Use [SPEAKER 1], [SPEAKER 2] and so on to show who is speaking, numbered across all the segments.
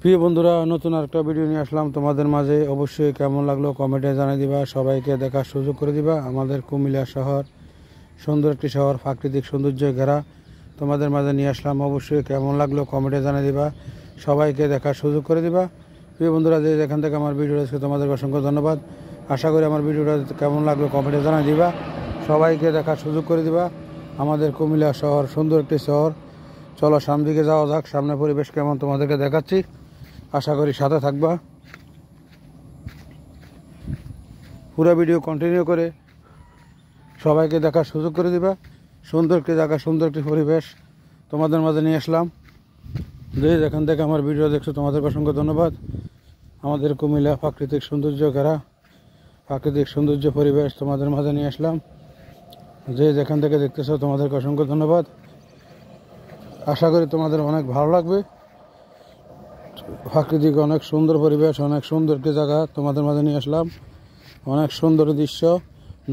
[SPEAKER 1] প্রিয় বন্ধুরা, নতুন আরেকটা ভিডিও নিয়ে আসলাম তোমাদের মাঝে। অবশ্যই কেমন লাগলো কমেন্টে জানিয়ে দিবা, সবাইকে দেখার সুযোগ করে দিবা। আমাদের কুমিল্লা শহর সুন্দর একটি শহর, প্রাকৃতিক সৌন্দর্যে ঘেরা, তোমাদের মাঝে নিয়ে আসলাম। অবশ্যই কেমন লাগলো কমেন্টে জানিয়ে দিবা, সবাইকে দেখার সুযোগ করে দিবা। প্রিয় বন্ধুরা, যে যেখান থেকে আমার ভিডিও দেখছো তোমাদের অসংখ্য ধন্যবাদ। আশা করি আমার ভিডিওটা কেমন লাগলো কমেন্টে জানিয়ে দিবা, সবাইকে দেখার সুযোগ করে দিবা। আমাদের কুমিল্লা শহর সুন্দর একটি শহর। চলো সামনের দিকে যাওয়া যাক, সামনে পরিবেশ কেমন তোমাদেরকে দেখাচ্ছি। আশা করি সাথে থাকবা, পুরো ভিডিও কন্টিনিউ করে সবাইকে দেখার সুযোগ করে দিবা। সুন্দর একটি জায়গা, সুন্দর একটি পরিবেশ তোমাদের মাঝে নিয়ে আসলাম। যে যেখান থেকে আমার ভিডিও দেখছো তোমাদের অসংখ্য ধন্যবাদ। আমাদের কুমিল্লা প্রাকৃতিক সৌন্দর্য ঘেরা, প্রাকৃতিক সৌন্দর্য পরিবেশ তোমাদের মাঝে নিয়ে আসলাম। যে যেখান থেকে দেখতেছো তোমাদেরকে অসংখ্য ধন্যবাদ। আশা করি তোমাদের অনেক ভালো লাগবে। প্রাকৃতিক অনেক সুন্দর পরিবেশ, অনেক সুন্দর একটি জায়গা তোমাদের মাঝে নিয়ে আসলাম। অনেক সুন্দর দৃশ্য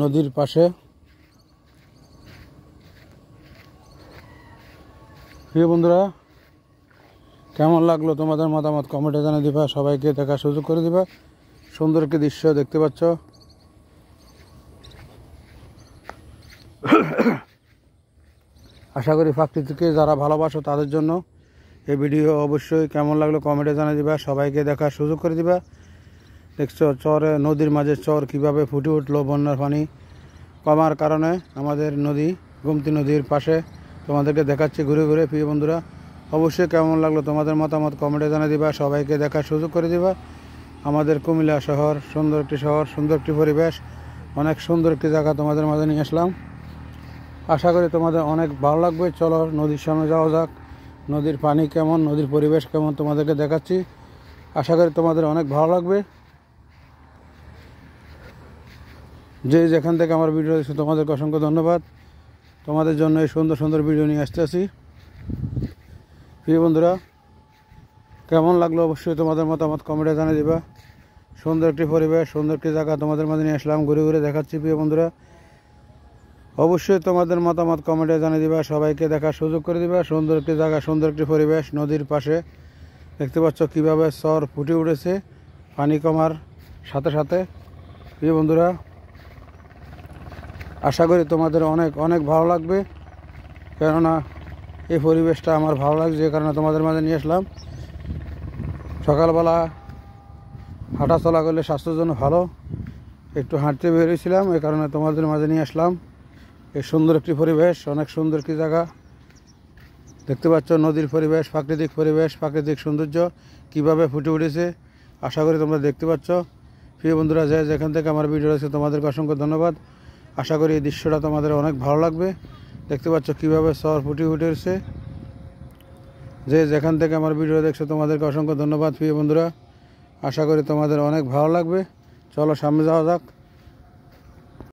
[SPEAKER 1] নদীর পাশে। প্রিয় বন্ধুরা, কেমন লাগলো তোমাদের মতামত কমেন্টে জানিয়ে দিবা, সবাইকে দেখার সুযোগ করে দিবা। সুন্দর একটি দৃশ্য দেখতে পাচ্ছ। আশা করি প্রাকৃতিককে যারা ভালোবাসো তাদের জন্য এই ভিডিও। অবশ্যই কেমন লাগলো কমেন্টে জানিয়ে দিবা, সবাইকে দেখার সুযোগ করে দিবা। দেখছো চরে, নদীর মাঝে চর কিভাবে ফুটে উঠলো বন্যার পানি কমার কারণে। আমাদের নদী গোমতী নদীর পাশে তোমাদেরকে দেখাচ্ছি ঘুরে ঘুরে। প্রিয় বন্ধুরা, অবশ্যই কেমন লাগলো তোমাদের মতামত কমেন্টে জানিয়ে দিবা, সবাইকে দেখার সুযোগ করে দিবা। আমাদের কুমিল্লা শহর সুন্দর একটি শহর, সুন্দর একটি পরিবেশ, অনেক সুন্দর একটি জায়গা তোমাদের মাঝে নিয়ে আসলাম। আশা করি তোমাদের অনেক ভালো লাগবে। চলো নদীর সামনে যাওয়া যাক। নদীর পানি কেমন, নদীর পরিবেশ কেমন তোমাদেরকে দেখাচ্ছি। আশা করি তোমাদের অনেক ভালো লাগবে। যে যেখান থেকে আমার ভিডিও দেখছো তোমাদেরকে অসংখ্য ধন্যবাদ। তোমাদের জন্য এই সুন্দর সুন্দর ভিডিও নিয়ে আসতেছি। প্রিয় বন্ধুরা, কেমন লাগলো অবশ্যই তোমাদের মতামত কমেন্টে জানিয়ে দিবা। সুন্দর একটি পরিবেশ, সুন্দর একটি জায়গা তোমাদের মাঝে নিয়ে আসলাম, ঘুরে ঘুরে দেখাচ্ছি। প্রিয় বন্ধুরা, অবশ্যই তোমাদের মতামত কমেন্টে জানিয়ে দিবা, সবাইকে দেখার সুযোগ করে দিবা। সুন্দর একটি জায়গা, সুন্দর একটি পরিবেশ নদীর পাশে। দেখতে পাচ্ছ কীভাবে চর ফুটে উঠেছে পানি কমার সাথে সাথে। প্রিয় বন্ধুরা, আশা করি তোমাদের অনেক অনেক ভালো লাগবে, কেননা এই পরিবেশটা আমার ভালো লাগছে, যে কারণে তোমাদের মাঝে নিয়ে আসলাম। সকালবেলা হাঁটা চলা করলে স্বাস্থ্যের জন্য ভালো। একটু হাঁটতে বেরিয়েছিলাম, এই কারণে তোমাদের মাঝে নিয়ে আসলাম। এই সুন্দর একটি পরিবেশ, অনেক সুন্দর একটি জায়গা দেখতে পাচ্ছ। নদীর পরিবেশ, প্রাকৃতিক পরিবেশ, প্রাকৃতিক সৌন্দর্য কীভাবে ফুটে উঠেছে আশা করি তোমরা দেখতে পাচ্ছ। প্রিয় বন্ধুরা, যে যেখান থেকে আমার ভিডিও রয়েছে তোমাদেরকে অসংখ্য ধন্যবাদ। আশা করি এই দৃশ্যটা তোমাদের অনেক ভালো লাগবে। দেখতে পাচ্ছ কীভাবে চর ফুটে উঠেছে। যে যেখান থেকে আমার ভিডিও দেখছো তোমাদেরকে অসংখ্য ধন্যবাদ। প্রিয় বন্ধুরা, আশা করি তোমাদের অনেক ভালো লাগবে। চলো সামনে যাওয়া যাক।